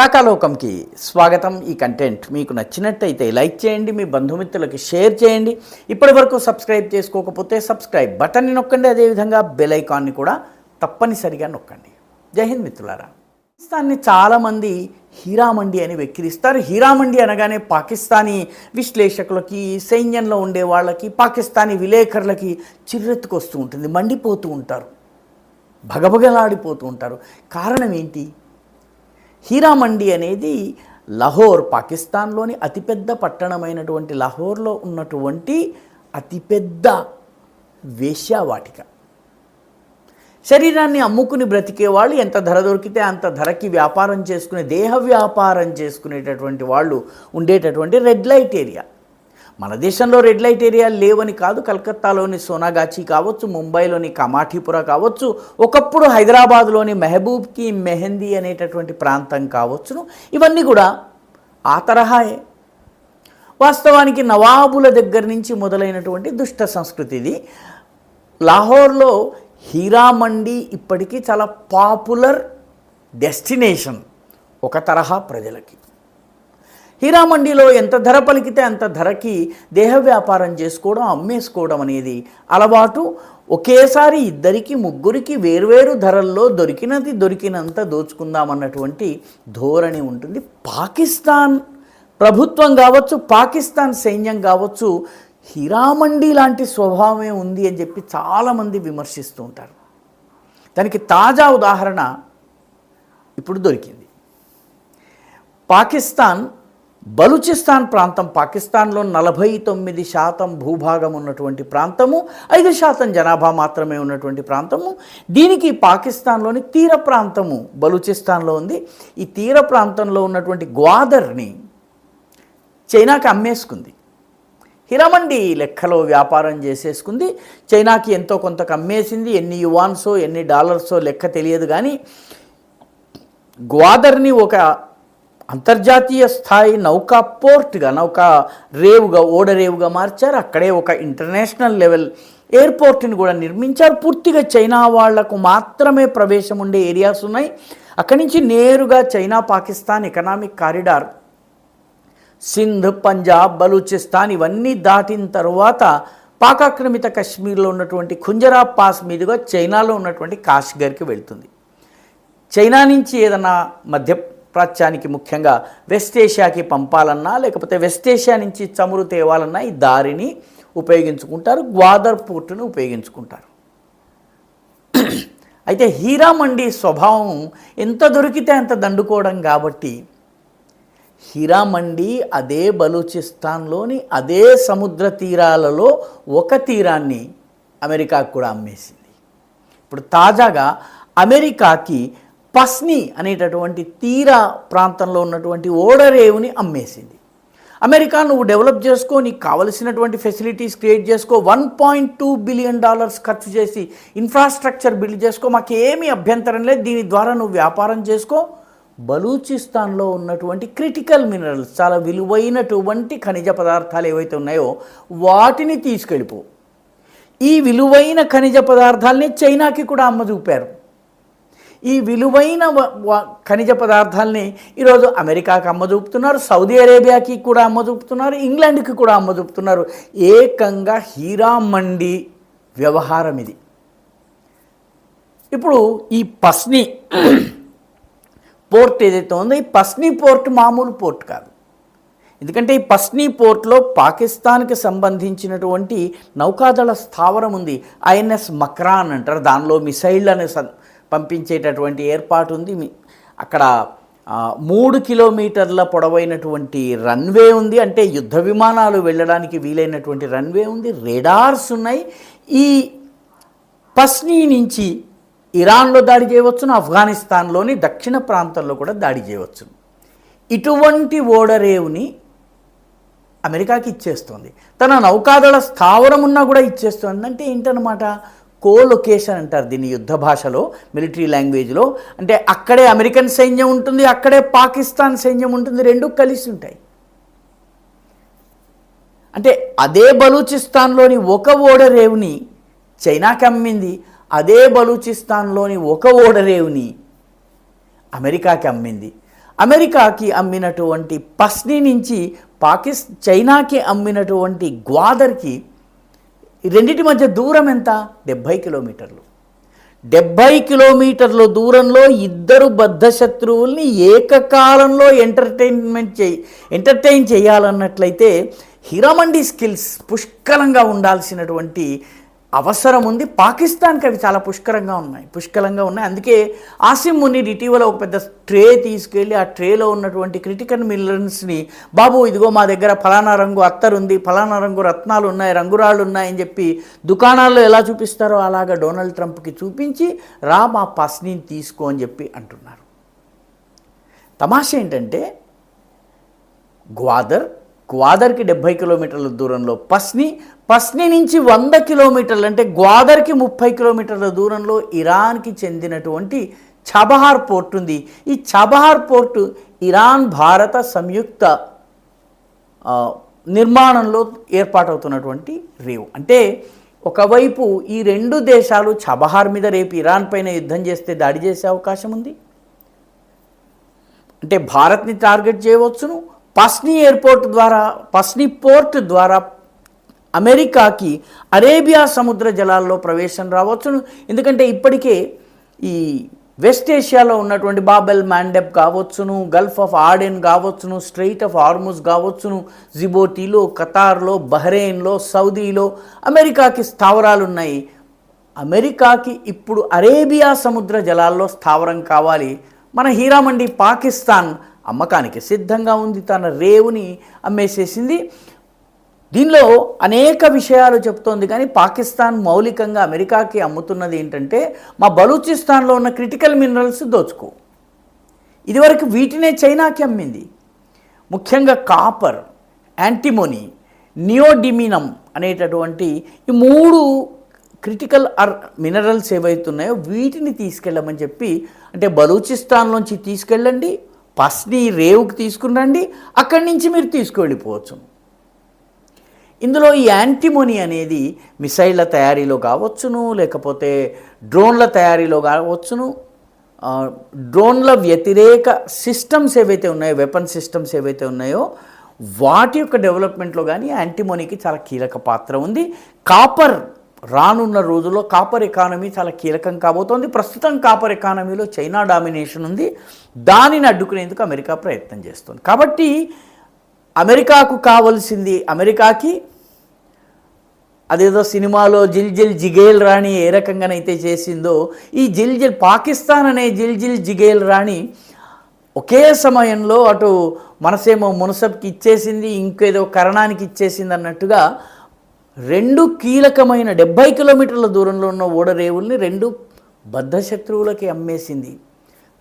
కాకాలోకంకి స్వాగతం. ఈ కంటెంట్ మీకు నచ్చినట్టయితే లైక్ చేయండి, మీ బంధుమిత్రులకి షేర్ చేయండి. ఇప్పటి వరకు సబ్స్క్రైబ్ చేసుకోకపోతే సబ్స్క్రైబ్ బటన్ని నొక్కండి, అదేవిధంగా బెల్ ఐకాన్ని కూడా తప్పనిసరిగా నొక్కండి. జై హింద్ మిత్రులారా. పాకిస్తాన్ని చాలామంది హీరామండి అని వెక్కిరిస్తారు. హీరామండి అనగానే పాకిస్తానీ విశ్లేషకులకి, సైన్యంలో ఉండే వాళ్ళకి, పాకిస్తానీ విలేకరులకి చిర్రెత్తుకొస్తూ ఉంటుంది, మండిపోతూ ఉంటారు, భగభగలాడిపోతూ ఉంటారు. కారణం ఏంటి? హీరామండి అనేది లాహోర్, పాకిస్తాన్లోని అతిపెద్ద పట్టణమైనటువంటి లాహోర్లో ఉన్నటువంటి అతిపెద్ద వేశ్యావాటిక. శరీరాన్ని అమ్ముకుని బ్రతికే వాళ్ళు ఎంత ధర దొరికితే అంత ధరకి వ్యాపారం చేసుకునే, దేహ వ్యాపారం చేసుకునేటటువంటి వాళ్ళు ఉండేటటువంటి రెడ్ లైట్ ఏరియా. మన దేశంలో రెడ్ లైట్ ఏరియాలు లేవని కాదు. కలకత్తాలోని సోనాగాచి కావచ్చు, ముంబైలోని కమాఠీపుర కావచ్చు, ఒకప్పుడు హైదరాబాద్లోని మెహబూబ్ కి మెహందీ అనేటటువంటి ప్రాంతం కావచ్చును. ఇవన్నీ కూడా ఆ తరహాయే. వాస్తవానికి నవాబుల దగ్గర నుంచి మొదలైనటువంటి దుష్ట సంస్కృతి ఇది. లాహోర్లో హీరామండి ఇప్పటికీ చాలా పాపులర్ డెస్టినేషన్ ఒక తరహా ప్రజలకి. హీరామండిలో ఎంత ధర పలికితే అంత ధరకి దేహ వ్యాపారం చేసుకోవడం, అమ్మేసుకోవడం అనేది అలవాటు. ఒకేసారి ఇద్దరికి ముగ్గురికి వేర్వేరు ధరల్లో దొరికినంత దోచుకుందామన్నటువంటి ధోరణి ఉంటుంది. పాకిస్తాన్ ప్రభుత్వం కావచ్చు, పాకిస్తాన్ సైన్యం కావచ్చు, హీరామండి లాంటి స్వభావమే ఉంది అని చెప్పి చాలామంది విమర్శిస్తూ ఉంటారు. దానికి తాజా ఉదాహరణ ఇప్పుడు దొరికింది. పాకిస్తాన్ బలూచిస్తాన్ ప్రాంతం, పాకిస్తాన్లో 49% భూభాగం ఉన్నటువంటి ప్రాంతము, 5% జనాభా మాత్రమే ఉన్నటువంటి ప్రాంతము. దీనికి పాకిస్తాన్లోని తీర ప్రాంతము బలూచిస్తాన్లో ఉంది. ఈ తీర ప్రాంతంలో ఉన్నటువంటి గ్వాదర్ని చైనాకి అమ్మేసుకుంది. హీరామండి లెక్కలో వ్యాపారం చేసేసుకుంది. చైనాకి ఎంతో కొంతకు అమ్మేసింది. ఎన్ని యువాన్సో ఎన్ని డాలర్సో లెక్క తెలియదు, కానీ గ్వాదర్ని ఒక అంతర్జాతీయ స్థాయి నౌకా పోర్ట్గా, నౌకా రేవుగా, ఓడరేవుగా మార్చారు. అక్కడే ఒక ఇంటర్నేషనల్ లెవెల్ ఎయిర్పోర్ట్ని కూడా నిర్మించారు. పూర్తిగా చైనా వాళ్లకు మాత్రమే ప్రవేశం ఉండే ఏరియాస్ ఉన్నాయి. అక్కడి నుంచి నేరుగా China Pakistan economic corridor, Sindh, Punjab, Balochistan ఇవన్నీ దాటిన తర్వాత పాకాక్రమిత కశ్మీర్లో ఉన్నటువంటి ఖుంజరా పాస్ మీదుగా చైనాలో ఉన్నటువంటి కాశ్మీర్కి వెళ్తుంది. చైనా నుంచి ఏదన్నా మధ్యప్రాచ్యానికి, ముఖ్యంగా వెస్ట్ ఏషియాకి పంపాలన్నా, లేకపోతే వెస్ట్ ఏషియా నుంచి చమురు తేవాలన్నా ఈ దారిని ఉపయోగించుకుంటారు, గ్వాదర్ పోర్టును ఉపయోగించుకుంటారు. అయితే హీరామండి స్వభావం ఎంత దొరికితే అంత దండుకోవడం కాబట్టి హీరామండి అదే బలూచిస్తాన్లోని అదే సముద్ర తీరాలలో ఒక తీరాన్ని అమెరికాకు కూడా అమ్మేసింది. ఇప్పుడు తాజాగా అమెరికాకి పస్ని అనేటటువంటి తీర ప్రాంతంలో ఉన్నటువంటి ఓడరేవుని అమ్మేసింది. అమెరికా, నువ్వు డెవలప్ చేసుకో, నీకు కావలసినటువంటి ఫెసిలిటీస్ క్రియేట్ చేసుకో, $1.2 బిలియన్ ఖర్చు చేసి ఇన్ఫ్రాస్ట్రక్చర్ బిల్డ్ చేసుకో, మాకేమీ అభ్యంతరం లేదు, దీని ద్వారా నువ్వు వ్యాపారం చేసుకో. బలూచిస్తాన్లో ఉన్నటువంటి క్రిటికల్ మినరల్స్, చాలా విలువైనటువంటి ఖనిజ పదార్థాలు ఏవైతే ఉన్నాయో వాటిని తీసుకెళ్ళిపో. ఈ విలువైన ఖనిజ పదార్థాలని చైనాకి కూడా అమ్మజూపారు. ఈ విలువైన ఖనిజ పదార్థాలని ఈరోజు అమెరికాకి అమ్మజూపుతున్నారు, సౌదీ అరేబియాకి కూడా అమ్మజూపుతున్నారు, ఇంగ్లాండ్కి కూడా అమ్మజూపుతున్నారు. ఏకంగా హీరామండి వ్యవహారం ఇది. ఇప్పుడు ఈ పస్ని పోర్ట్ ఏదైతే ఉందో, ఈ పస్ని పోర్ట్ మామూలు పోర్ట్ కాదు. ఎందుకంటే ఈ పస్ని పోర్ట్లో పాకిస్తాన్కి సంబంధించినటువంటి నౌకాదళ స్థావరం ఉంది, INS మక్రాన్ అంటారు. దానిలో మిసైళ్ళని పంపించేటటువంటి ఏర్పాటు ఉంది. అక్కడ 3 కిలోమీటర్ల పొడవైనటువంటి రన్వే ఉంది, అంటే యుద్ధ విమానాలు వెళ్ళడానికి వీలైనటువంటి రన్వే ఉంది, రేడార్స్ ఉన్నాయి. ఈ పస్ని నుంచి ఇరాన్లో దాడి చేయవచ్చును, ఆఫ్ఘనిస్తాన్లోని దక్షిణ ప్రాంతంలో కూడా దాడి చేయవచ్చు. ఇటువంటి ఓడరేవుని అమెరికాకి ఇచ్చేస్తుంది. తన నౌకాదళ స్థావరం ఉన్నా కూడా ఇచ్చేస్తుంది. అంటే ఏంటన్నమాట? కోలొకేషన్ అంటారు దీన్ని యుద్ధ భాషలో, మిలిటరీ లాంగ్వేజ్లో. అంటే అక్కడే అమెరికన్ సైన్యం ఉంటుంది, అక్కడే పాకిస్తాన్ సైన్యం ఉంటుంది, రెండు కలిసి ఉంటాయి. అంటే అదే బలూచిస్తాన్లోని ఒక ఓడరేవుని చైనాకి అమ్మింది, అదే బలూచిస్తాన్లోని ఒక ఓడరేవుని అమెరికాకి అమ్మింది. అమెరికాకి అమ్మినటువంటి పస్నీ నుంచి చైనాకి అమ్మినటువంటి గ్వాదర్కి రెండింటి మధ్య దూరం ఎంత? 70 కిలోమీటర్లు. 70 కిలోమీటర్ల దూరంలో ఇద్దరు బద్ధశత్రువుల్ని ఏకకాలంలో ఎంటర్టైన్ చేయాలన్నట్లయితే హీరామండి స్కిల్స్ పుష్కలంగా ఉండాల్సినటువంటి అవసరం ఉంది. పాకిస్తాన్కి అవి చాలా పుష్కలంగా ఉన్నాయి. అందుకే ఆసిమ్ మునీర్ ఇటీవల ఒక పెద్ద ట్రే తీసుకెళ్ళి ఆ ట్రేలో ఉన్నటువంటి క్రిటికల్ మినరల్స్ని, బాబు ఇదిగో మా దగ్గర ఫలానా రంగు అత్తరు ఉంది, ఫలానా రంగు రత్నాలు ఉన్నాయి, రంగురాళ్ళు ఉన్నాయని చెప్పి దుకాణాల్లో ఎలా చూపిస్తారో అలాగా డొనాల్డ్ ట్రంప్కి చూపించి మా పస్నీని తీసుకో అని చెప్పి అంటున్నారు. తమాషా ఏంటంటే గ్వాదర్కి 70 కిలోమీటర్ల దూరంలో పస్నీ నుంచి 100 కిలోమీటర్లు అంటే గ్వాదర్కి 30 కిలోమీటర్ల దూరంలో ఇరాన్కి చెందినటువంటి చబహార్ పోర్ట్ ఉంది. ఈ చబహార్ పోర్టు ఇరాన్ భారత సంయుక్త నిర్మాణంలో ఏర్పాటవుతున్నటువంటి రేవు. అంటే ఒకవైపు ఈ రెండు దేశాలు చబహార్ మీద రేపు ఇరాన్ పైన యుద్ధం చేస్తే దాడి చేసే అవకాశం ఉంది. అంటే భారత్ని టార్గెట్ చేయవచ్చును. పస్నీ పోర్ట్ ద్వారా అమెరికాకి అరేబియా సముద్ర జలాల్లో ప్రవేశం రావచ్చును. ఎందుకంటే ఇప్పటికే ఈ వెస్ట్ ఏషియాలో ఉన్నటువంటి బాబెల్ మాండెబ్ కావచ్చును, గల్ఫ్ ఆఫ్ ఆడెన్ కావచ్చును, స్ట్రెయిట్ ఆఫ్ హార్ముజ్ కావచ్చును, జిబోటీలో, ఖతార్లో, బహ్రెయిన్లో, సౌదీలో అమెరికాకి స్థావరాలు ఉన్నాయి. అమెరికాకి ఇప్పుడు అరేబియా సముద్ర జలాల్లో స్థావరం కావాలి. మన హీరామండి పాకిస్తాన్ అమ్మకానికి సిద్ధంగా ఉంది. తన రేవుని అమ్మేసేసింది. దీనిలో అనేక విషయాలు చెప్తోంది. కానీ పాకిస్తాన్ మౌలికంగా అమెరికాకి అమ్ముతున్నది ఏంటంటే మా బలూచిస్తాన్లో ఉన్న క్రిటికల్ మినరల్స్ దోచుకో. ఇదివరకు వీటినే చైనాకి అమ్మింది. ముఖ్యంగా కాపర్, యాంటిమోనీ, నియోడిమినం అనేటటువంటి ఈ 3 క్రిటికల్ మినరల్స్ ఏవైతున్నాయో వీటిని తీసుకెళ్ళమని చెప్పి, అంటే బలూచిస్తాన్లోంచి తీసుకెళ్ళండి, పస్నీ రేవుకి తీసుకుని రండి, అక్కడి నుంచి మీరు తీసుకువెళ్ళిపోవచ్చు. ఇందులో ఈ యాంటిమోనీ అనేది మిసైళ్ళ తయారీలో కావచ్చును, లేకపోతే డ్రోన్ల తయారీలో కావచ్చును. డ్రోన్ల వ్యతిరేక సిస్టమ్స్ ఏవైతే ఉన్నాయో, వెపన్ సిస్టమ్స్ ఏవైతే ఉన్నాయో వాటి యొక్క డెవలప్మెంట్లో కానీ యాంటిమోనీకి చాలా కీలక పాత్ర ఉంది. కాపర్ రానున్న రోజుల్లో కాపర్ ఎకానమీ చాలా కీలకం కాబోతోంది. ప్రస్తుతం కాపర్ ఎకానమీలో చైనా డామినేషన్ ఉంది. దానిని అడ్డుకునేందుకు అమెరికా ప్రయత్నం చేస్తుంది. కాబట్టి అమెరికాకు కావాల్సింది, అమెరికాకి అదేదో సినిమాలో జిల్ జిల్ జిగేల్ రాణి ఏ రకంగానైతే చేసిందో, ఈ పాకిస్తాన్ అనే జిల్ జిగేల్ రాణి ఒకే సమయంలో అటు మనసేమో మునసబ్కి ఇచ్చేసింది, ఇంకేదో కరణానికి ఇచ్చేసింది అన్నట్టుగా 2 కీలకమైన 70 కిలోమీటర్ల దూరంలో ఉన్న ఓడరేవుల్ని 2 బద్ధశత్రువులకి అమ్మేసింది.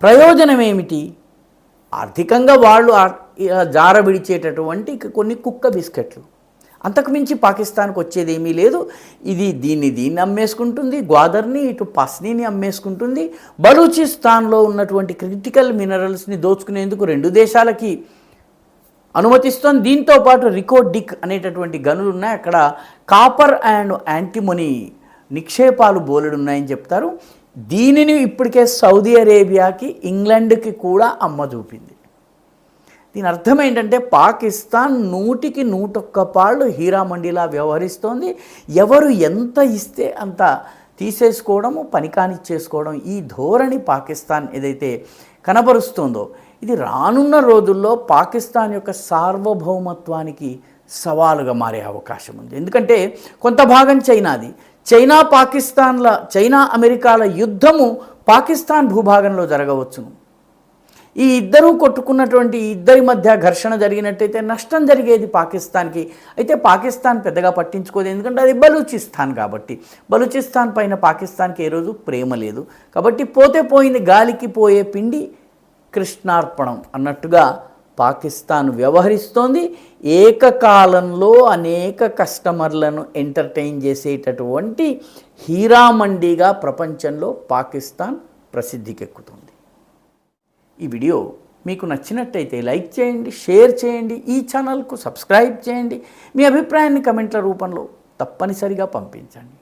ప్రయోజనం ఏమిటి? ఆర్థికంగా వాళ్ళు జారబిడిచేటటువంటి కొన్ని కుక్క బిస్కెట్లు, అంతకుమించి పాకిస్తాన్కి వచ్చేది ఏమీ లేదు. ఇది దీన్ని అమ్మేసుకుంటుంది, గ్వాదర్ని ఇటు పస్నీని అమ్మేసుకుంటుంది. బలూచిస్తాన్లో ఉన్నటువంటి క్రిటికల్ మినరల్స్ని దోచుకునేందుకు 2 దేశాలకి అనుమతిస్తుంది. దీంతోపాటు రికోడిక్ అనేటటువంటి గనులు ఉన్నాయి. అక్కడ కాపర్ అండ్ యాంటిమోనీ నిక్షేపాలు బోలెడున్నాయని చెప్తారు. దీనిని ఇప్పటికే సౌదీ అరేబియాకి, ఇంగ్లాండ్కి కూడా అమ్మ చూపింది. దీని అర్థం ఏంటంటే పాకిస్తాన్ 100కి 101 పాళ్ళు హీరామండిలా వ్యవహరిస్తోంది. ఎవరు ఎంత ఇస్తే అంత తీసేసుకోవడము, పని కానిచ్చేసుకోవడం, ఈ ధోరణి పాకిస్తాన్ ఏదైతే కనబరుస్తుందో ఇది రానున్న రోజుల్లో పాకిస్తాన్ యొక్క సార్వభౌమత్వానికి సవాలుగా మారే అవకాశం ఉంది. ఎందుకంటే కొంత భాగం చైనాది. చైనా అమెరికాల యుద్ధము పాకిస్తాన్ భూభాగంలో జరగవచ్చును. ఈ ఇద్దరూ కొట్టుకున్నటువంటి ఇద్దరి మధ్య ఘర్షణ జరిగినట్టయితే నష్టం జరిగేది పాకిస్తాన్కి. అయితే పాకిస్తాన్ పెద్దగా పట్టించుకోదు, ఎందుకంటే అది బలూచిస్తాన్ కాబట్టి. బలూచిస్తాన్ పైన పాకిస్తాన్కి ఏ రోజు ప్రేమ లేదు. కాబట్టి పోతే పోయింది, గాలికి పోయే పిండి కృష్ణార్పణం అన్నట్టుగా పాకిస్తాన్ వ్యవహరిస్తోంది. ఏకకాలంలో అనేక కస్టమర్లను ఎంటర్టైన్ చేసేటటువంటి హీరామండిగా ప్రపంచంలో పాకిస్తాన్ ప్రసిద్ధికెక్కుతుంది. ఈ వీడియో మీకు నచ్చినట్టయితే లైక్ చేయండి, షేర్ చేయండి, ఈ ఛానల్కు సబ్స్క్రైబ్ చేయండి. మీ అభిప్రాయాన్ని కమెంట్ల రూపంలో తప్పనిసరిగా పంపించండి.